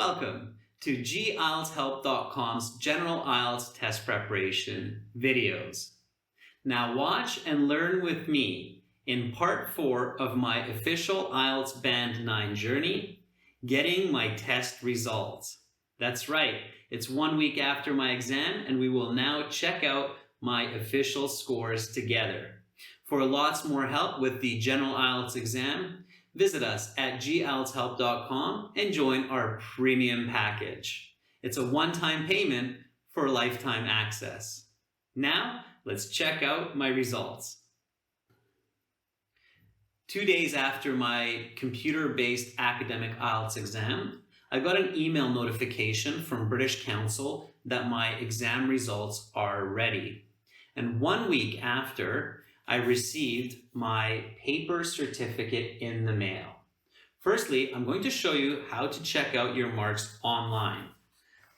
Welcome to GIELTShelp.com's General IELTS Test Preparation videos. Now watch and learn with me in part 4 of my official IELTS Band 9 journey, getting my test results. That's right, it's 1 week after my exam and we will now check out my official scores together. For lots more help with the General IELTS exam, visit us at gieltshelp.com and join our premium package. It's a one-time payment for lifetime access. Now, let's check out my results. 2 days after my computer-based academic IELTS exam, I got an email notification from British Council that my exam results are ready. And 1 week after, I received my paper certificate in the mail. Firstly, I'm going to show you how to check out your marks online.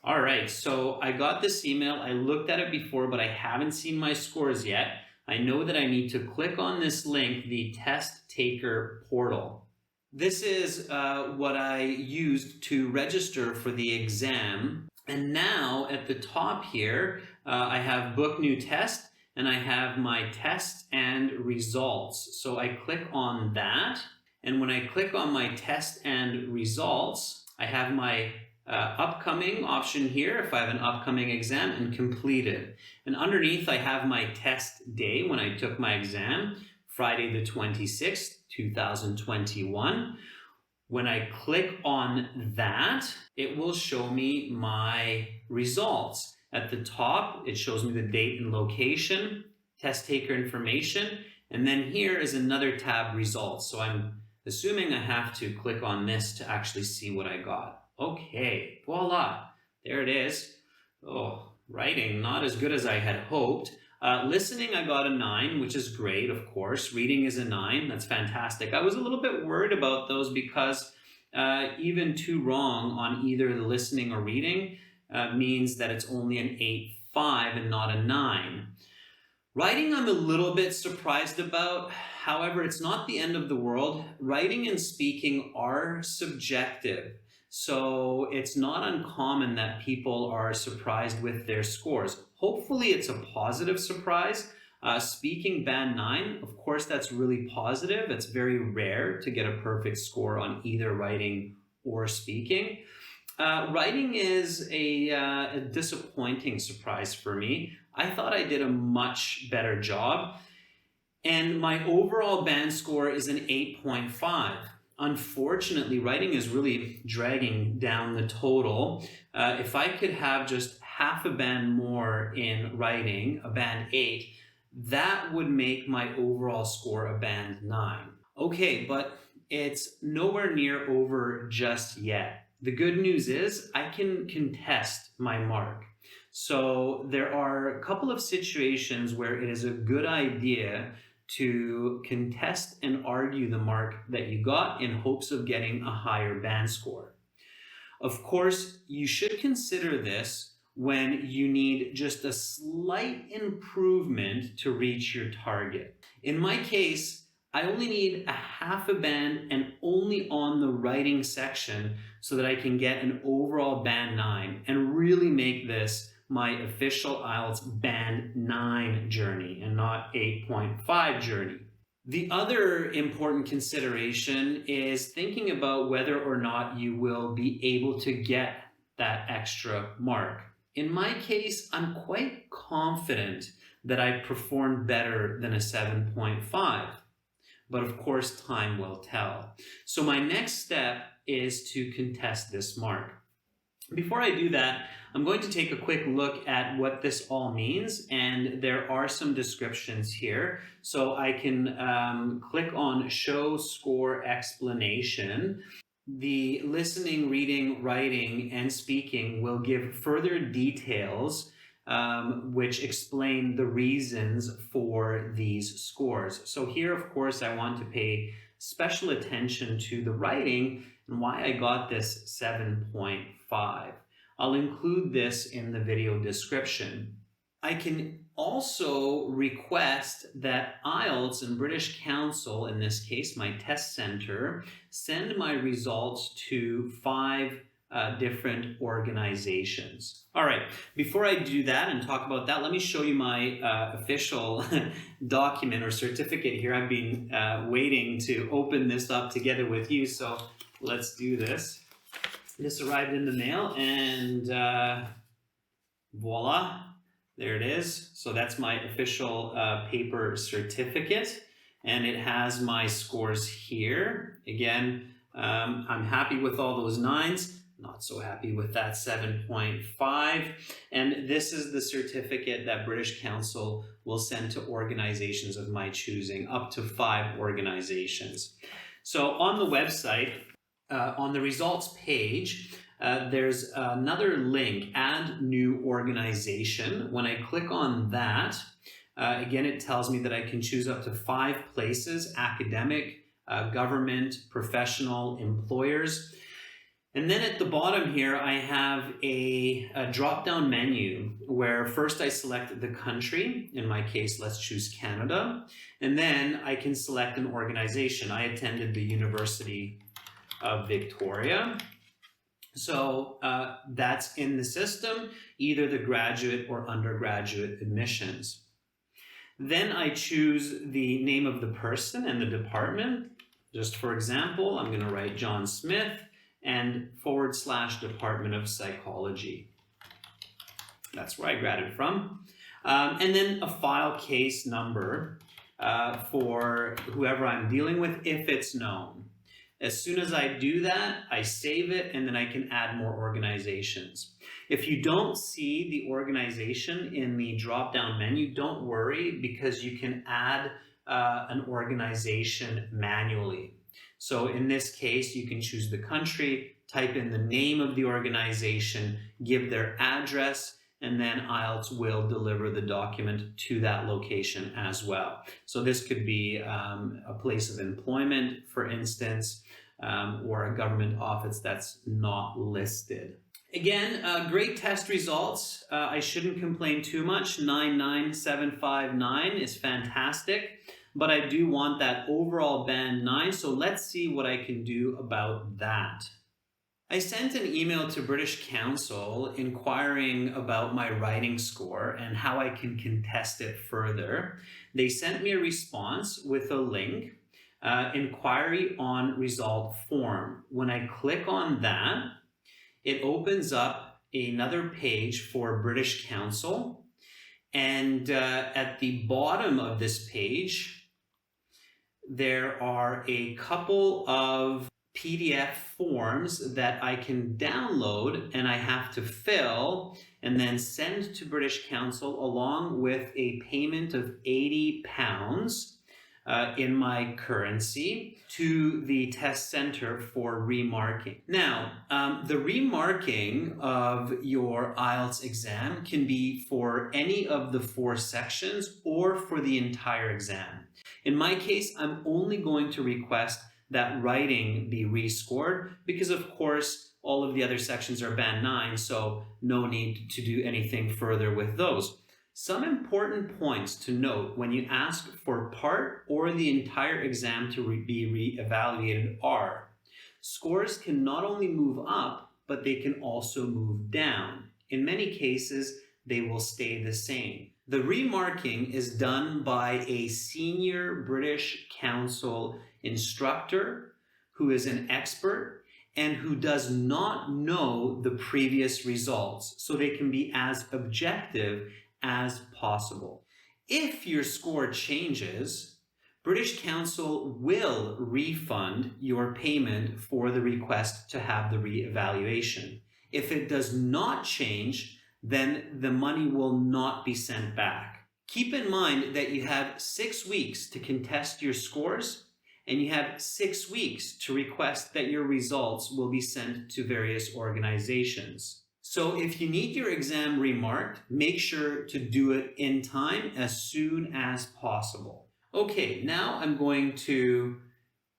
All right, so I got this email. I looked at it before, but I haven't seen my scores yet. I know that I need to click on this link, the test taker portal. This is what I used to register for the exam. And now at the top here, I have book new test. And I have my test and results. So I click on that. And when I click on my test and results, I have my upcoming option here, if I have an upcoming exam, and completed. And underneath, I have my test day when I took my exam, Friday the 26th, 2021. When I click on that, it will show me my results. At the top, it shows me the date and location, test taker information, and then here is another tab, results. So I'm assuming I have to click on this to actually see what I got. Okay, voila, there it is. Oh, writing, not as good as I had hoped. Listening, I got a 9, which is great, of course. Reading is a 9, that's fantastic. I was a little bit worried about those because even 2 wrong on either the listening or reading means that it's only an 8.5 and not a 9. Writing, I'm a little bit surprised about. However, it's not the end of the world. Writing and speaking are subjective. So it's not uncommon that people are surprised with their scores. Hopefully it's a positive surprise. Speaking band 9, of course, that's really positive. It's very rare to get a perfect score on either writing or speaking. Writing is a disappointing surprise for me. I thought I did a much better job, and my overall band score is an 8.5. Unfortunately, writing is really dragging down the total. If I could have just half a band more in writing, a band 8, that would make my overall score a band 9. Okay, but it's nowhere near over just yet. The good news is I can contest my mark. So there are a couple of situations where it is a good idea to contest and argue the mark that you got in hopes of getting a higher band score. Of course, you should consider this when you need just a slight improvement to reach your target. In my case, I only need a half a band and only on the writing section so that I can get an overall band 9 and really make this my official IELTS band 9 journey and not 8.5 journey. The other important consideration is thinking about whether or not you will be able to get that extra mark. In my case, I'm quite confident that I performed better than a 7.5. But of course, time will tell. So my next step is to contest this mark. Before I do that, I'm going to take a quick look at what this all means, and there are some descriptions here. So I can click on Show Score Explanation. The listening, reading, writing, and speaking will give further details which explain the reasons for these scores. So here, of course, I want to pay special attention to the writing and why I got this 7.5. I'll include this in the video description. I can also request that IELTS and British Council, in this case my test center, send my results to 5 different organizations. All right, before I do that and talk about that, let me show you my official document or certificate here. I've been waiting to open this up together with you, so let's do this. This arrived in the mail, and voila, there it is. So that's my official paper certificate, and it has my scores here. Again, I'm happy with all those 9s. Not so happy with that 7.5. And this is the certificate that British Council will send to organizations of my choosing, up to 5 organizations. So on the website, on the results page, there's another link, add new organization. When I click on that, again, it tells me that I can choose up to 5 places: academic, government, professional, employers. And then at the bottom here, I have a drop-down menu where first I select the country. In my case, let's choose Canada. And then I can select an organization. I attended the University of Victoria. So that's in the system, either the graduate or undergraduate admissions. Then I choose the name of the person and the department. Just for example, I'm going to write John Smith and / Department of Psychology. That's where I graduated from. And then a file case number for whoever I'm dealing with, if it's known. As soon as I do that, I save it, and then I can add more organizations. If you don't see the organization in the drop-down menu, don't worry, because you can add an organization manually. So in this case, you can choose the country, type in the name of the organization, give their address, and then IELTS will deliver the document to that location as well. So this could be a place of employment, for instance, or a government office that's not listed. Again, great test results. I shouldn't complain too much. 99759 is fantastic, but I do want that overall band 9, so let's see what I can do about that. I sent an email to British Council inquiring about my writing score and how I can contest it further. They sent me a response with a link, inquiry on result form. When I click on that, it opens up another page for British Council. And at the bottom of this page, there are a couple of PDF forms that I can download and I have to fill and then send to British Council, along with a payment of £80 in my currency to the test center for remarking. Now, the remarking of your IELTS exam can be for any of the 4 sections or for the entire exam. In my case, I'm only going to request that writing be rescored because, of course, all of the other sections are band 9, so no need to do anything further with those. Some important points to note when you ask for part or the entire exam to be re-evaluated are: scores can not only move up, but they can also move down. In many cases, they will stay the same. The remarking is done by a senior British Council instructor who is an expert and who does not know the previous results, so they can be as objective as possible. If your score changes, British Council will refund your payment for the request to have the re-evaluation. If it does not change, then the money will not be sent back. Keep in mind that you have 6 weeks to contest your scores, and you have 6 weeks to request that your results will be sent to various organizations. So if you need your exam remarked, make sure to do it in time, as soon as possible. Okay, now I'm going to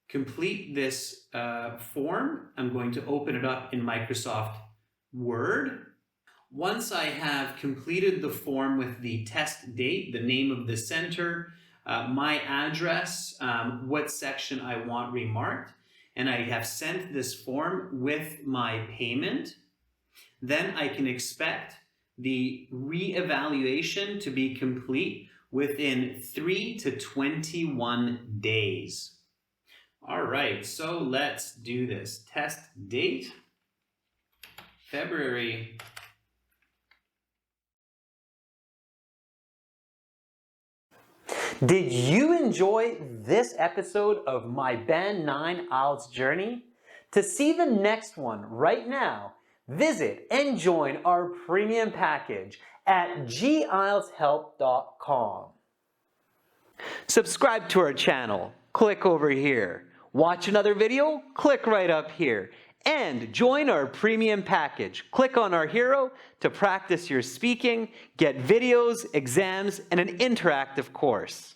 complete this form. I'm going to open it up in Microsoft Word. Once I have completed the form with the test date, the name of the center, my address, what section I want remarked, and I have sent this form with my payment, then I can expect the reevaluation to be complete within 3 to 21 days. All right, so let's do this. Test date, February. Did you enjoy this episode of my Band 9 IELTS journey? To see the next one right now, visit and join our premium package at gieltshelp.com. Subscribe to our channel. Click over here. Watch another video? Click right up here. And join our premium package. Click on our hero to practice your speaking, get videos, exams, and an interactive course.